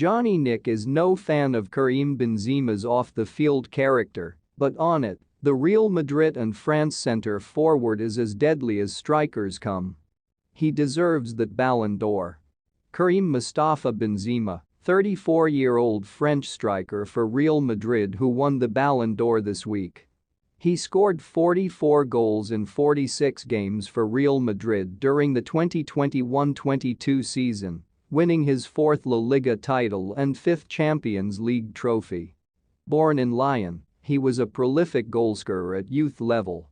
Johnny Nick is no fan of Karim Benzema's off-the-field character, but on it, the Real Madrid and France centre-forward is as deadly as strikers come. He deserves that Ballon d'Or. Karim Mustafa Benzema, 34-year-old French striker for Real Madrid who won the Ballon d'Or this week. He scored 44 goals in 46 games for Real Madrid during the 2021-22 season, winning his fourth La Liga title and fifth Champions League trophy. Born in Lyon, he was a prolific goalscorer at youth level.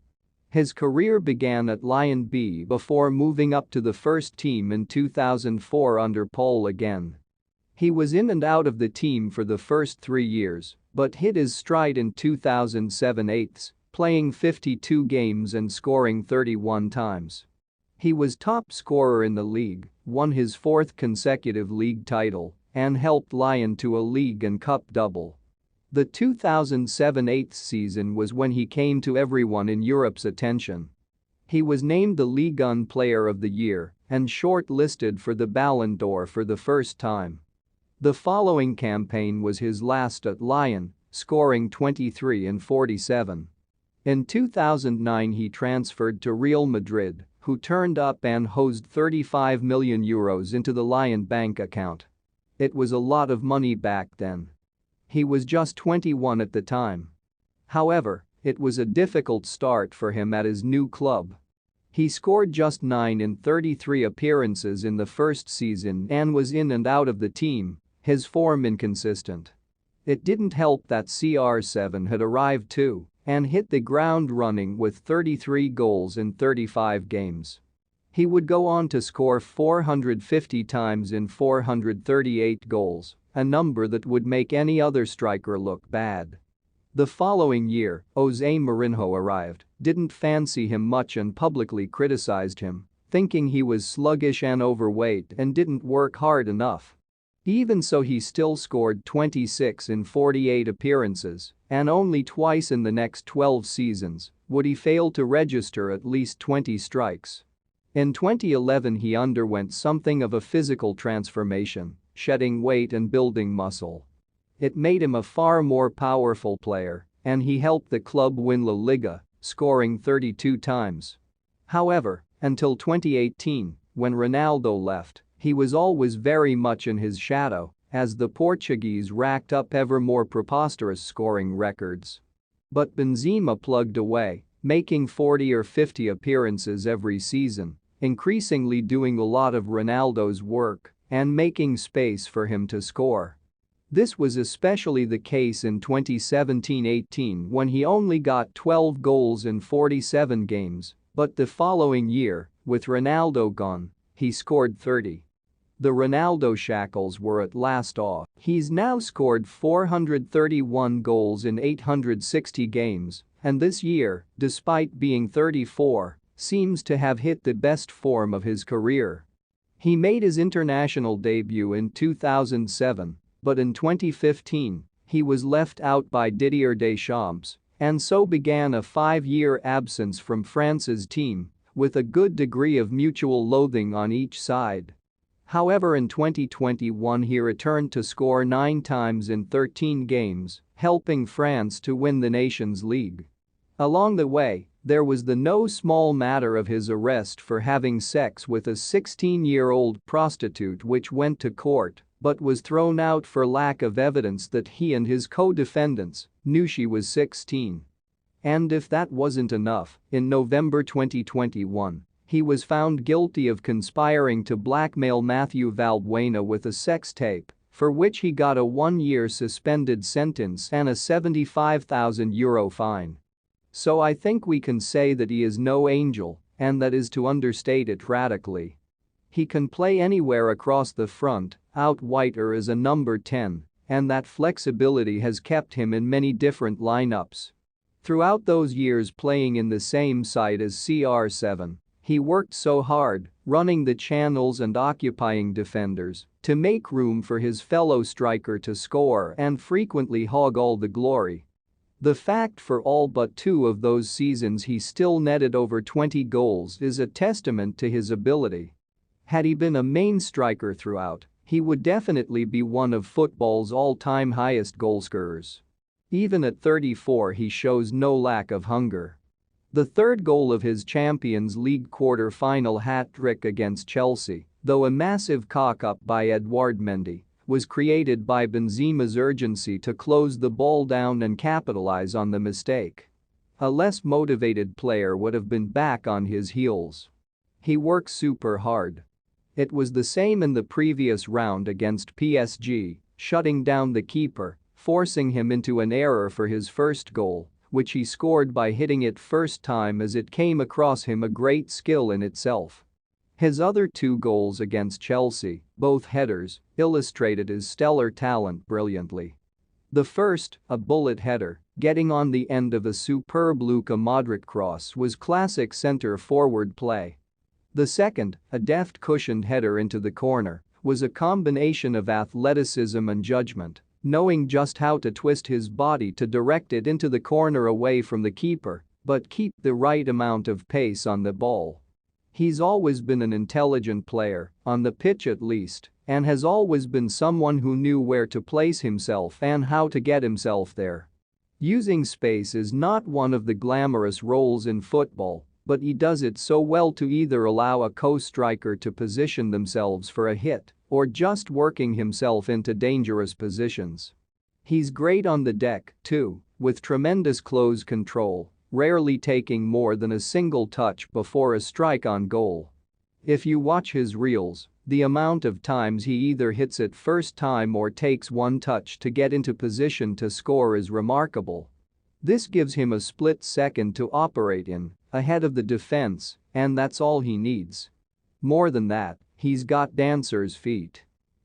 His career began at Lyon B before moving up to the first team in 2004 under Paul again. He was in and out of the team for the first 3 years, but hit his stride in 2007-08, playing 52 games and scoring 31 times. He was top scorer in the league, won his fourth consecutive league title, and helped Lyon to a league and cup double. The 2007-08 season was when he came to everyone in Europe's attention. He was named the Ligue 1 Player of the Year and short-listed for the Ballon d'Or for the first time. The following campaign was his last at Lyon, scoring 23 in 47. In 2009 he transferred to Real Madrid, who turned up and hosed €35 million into the Lyon bank account. It was a lot of money back then. He was just 21 at the time. However, it was a difficult start for him at his new club. He scored just 9 in 33 appearances in the first season and was in and out of the team, his form inconsistent. It didn't help that CR7 had arrived too and hit the ground running with 33 goals in 35 games. He would go on to score 450 times in 438 goals, a number that would make any other striker look bad. The following year, José Mourinho arrived, didn't fancy him much and publicly criticized him, thinking he was sluggish and overweight and didn't work hard enough. Even so, he still scored 26 in 48 appearances, and only twice in the next 12 seasons would he fail to register at least 20 strikes. In 2011 he underwent something of a physical transformation, shedding weight and building muscle. It made him a far more powerful player, and he helped the club win La Liga, scoring 32 times. However, until 2018, when Ronaldo left, he was always very much in his shadow as the Portuguese racked up ever more preposterous scoring records. But Benzema plugged away, making 40 or 50 appearances every season, increasingly doing a lot of Ronaldo's work and making space for him to score. This was especially the case in 2017-18 when he only got 12 goals in 47 games, but the following year, with Ronaldo gone, he scored 30. The Ronaldo shackles were at last off. He's now scored 431 goals in 860 games, and this year, despite being 34, seems to have hit the best form of his career. He made his international debut in 2007, but in 2015, he was left out by Didier Deschamps, and so began a 5-year absence from France's team, with a good degree of mutual loathing on each side. However, in 2021 he returned to score 9 times in 13 games, helping France to win the Nations League. Along the way, there was the no small matter of his arrest for having sex with a 16-year-old prostitute, which went to court but was thrown out for lack of evidence that he and his co-defendants knew she was 16. And if that wasn't enough, in November 2021, he was found guilty of conspiring to blackmail Mathieu Valbuena with a sex tape, for which he got a 1-year suspended sentence and a €75,000 fine. So I think we can say that he is no angel, and that is to understate it radically. He can play anywhere across the front, out wide or as a number 10, and that flexibility has kept him in many different lineups. Throughout those years playing in the same side as CR7, he worked so hard, running the channels and occupying defenders, to make room for his fellow striker to score and frequently hog all the glory. The fact for all but 2 of those seasons he still netted over 20 goals is a testament to his ability. Had he been a main striker throughout, He would definitely be one of football's all-time highest goalscorers. Even at 34, he shows no lack of hunger. The third goal of his Champions League quarter-final hat-trick against Chelsea, though a massive cock-up by Edouard Mendy, was created by Benzema's urgency to close the ball down and capitalize on the mistake. A less motivated player would have been back on his heels. He works super hard. It was the same in the previous round against PSG, shutting down the keeper, forcing him into an error for his first goal, which he scored by hitting it first time as it came across him, a great skill in itself. His other two goals against Chelsea, both headers, illustrated his stellar talent brilliantly. The first, a bullet header, getting on the end of a superb Luka Modric cross, was classic centre-forward play. The second, a deft cushioned header into the corner, was a combination of athleticism and judgment, knowing just how to twist his body to direct it into the corner away from the keeper, but keep the right amount of pace on the ball. He's always been an intelligent player, on the pitch at least, and has always been someone who knew where to place himself and how to get himself there. Using space is not one of the glamorous roles in football, but he does it so well to either allow a co-striker to position themselves for a hit or just working himself into dangerous positions. He's great on the deck, too, with tremendous close control, rarely taking more than a single touch before a strike on goal. If you watch his reels, the amount of times he either hits it first time or takes one touch to get into position to score is remarkable. This gives him a split second to operate in, ahead of the defense, and that's all he needs. More than that, he's got dancer's feet.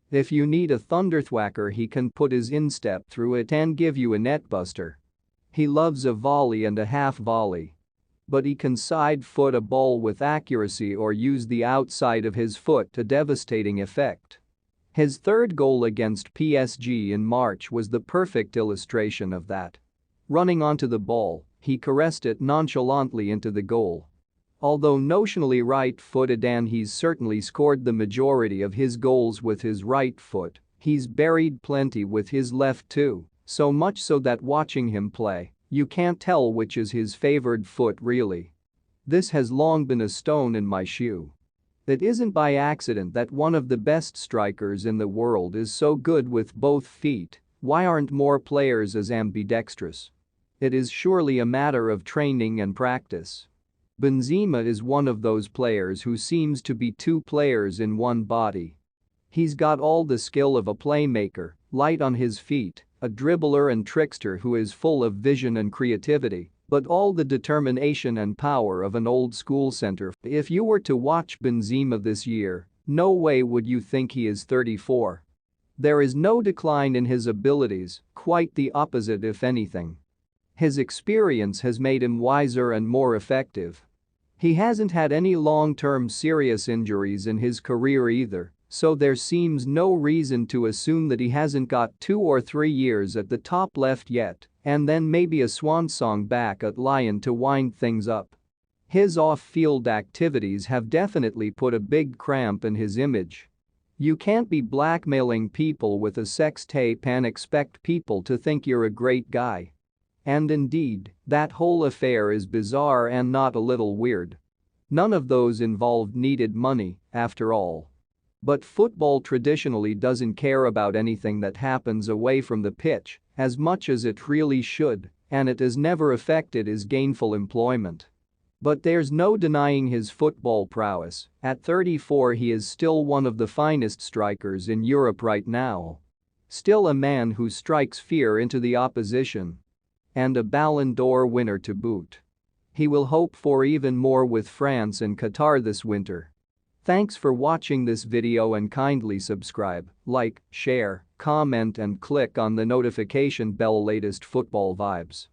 If you need a thunderthwacker, he can put his instep through it and give you a netbuster. He loves a volley and a half volley. But he can side foot a ball with accuracy or use the outside of his foot to devastating effect. His third goal against PSG in March was the perfect illustration of that. Running onto the ball, he caressed it nonchalantly into the goal. Although notionally right-footed and he's certainly scored the majority of his goals with his right foot, he's buried plenty with his left too, so much so that watching him play, you can't tell which is his favored foot really. This has long been a stone in my shoe. It isn't by accident that one of the best strikers in the world is so good with both feet. Why aren't more players as ambidextrous? It is surely a matter of training and practice. Benzema is one of those players who seems to be two players in one body. He's got all the skill of a playmaker, light on his feet, a dribbler and trickster who is full of vision and creativity, but all the determination and power of an old-school center. If you were to watch Benzema this year, no way would you think he is 34. There is no decline in his abilities, quite the opposite if anything. His experience has made him wiser and more effective. He hasn't had any long-term serious injuries in his career either, so there seems no reason to assume that he hasn't got 2 or 3 years at the top left yet, and then maybe a swansong back at Lyon to wind things up. His off-field activities have definitely put a big cramp in his image. You can't be blackmailing people with a sex tape and expect people to think you're a great guy. And indeed, that whole affair is bizarre and not a little weird. None of those involved needed money, after all. But football traditionally doesn't care about anything that happens away from the pitch as much as it really should, and it has never affected his gainful employment. But there's no denying his football prowess. At 34, he is still one of the finest strikers in Europe right now. Still a man who strikes fear into the opposition. And a Ballon d'Or winner to boot. He will hope for even more with France and Qatar this winter. Thanks for watching this video and kindly subscribe, like, share, comment and click on the notification bell. Latest football vibes.